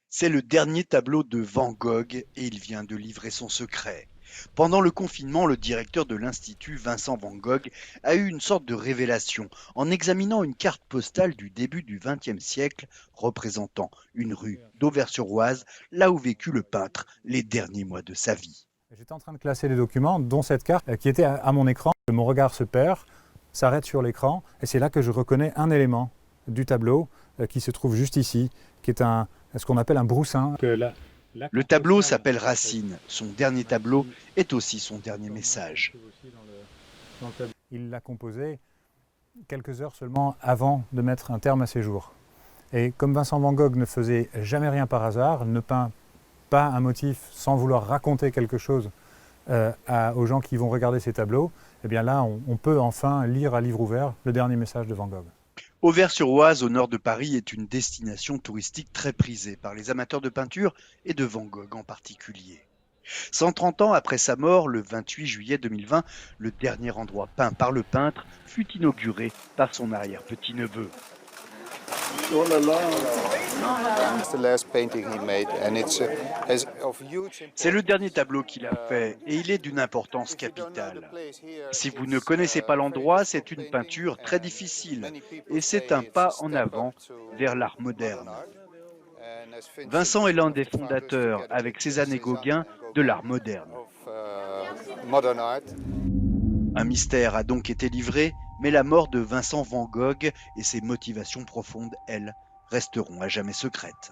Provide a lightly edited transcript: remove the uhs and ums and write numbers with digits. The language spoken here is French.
C'est le dernier tableau de Van Gogh et il vient de livrer son secret. Pendant le confinement, le directeur de l'Institut, Vincent Van Gogh, a eu une sorte de révélation en examinant une carte postale du début du XXe siècle représentant une rue d'Auvers-sur-Oise, là où vécut le peintre les derniers mois de sa vie. J'étais en train de classer les documents, dont cette carte qui était à mon écran. Mon regard se perd, s'arrête sur l'écran, et c'est là que je reconnais un élément du tableau qui se trouve juste ici, qui est ce qu'on appelle un broussin. Le tableau s'appelle Racine. Son dernier tableau est aussi son dernier message. Il l'a composé quelques heures seulement avant de mettre un terme à ses jours. Et comme Vincent Van Gogh ne faisait jamais rien par hasard, ne peint pas un motif sans vouloir raconter quelque chose aux gens qui vont regarder ces tableaux, eh bien là, on peut enfin lire à livre ouvert le dernier message de Van Gogh. Auvers-sur-Oise, au nord de Paris, est une destination touristique très prisée par les amateurs de peinture et de Van Gogh en particulier. 130 ans après sa mort, le 28 juillet 2020, le dernier endroit peint par le peintre fut inauguré par son arrière-petit-neveu. C'est le dernier tableau qu'il a fait et il est d'une importance capitale. Si vous ne connaissez pas l'endroit, c'est une peinture très difficile et c'est un pas en avant vers l'art moderne. Vincent est l'un des fondateurs, avec Cézanne Gauguin, de l'art moderne. Un mystère a donc été livré, mais la mort de Vincent Van Gogh et ses motivations profondes, elles, resteront à jamais secrètes.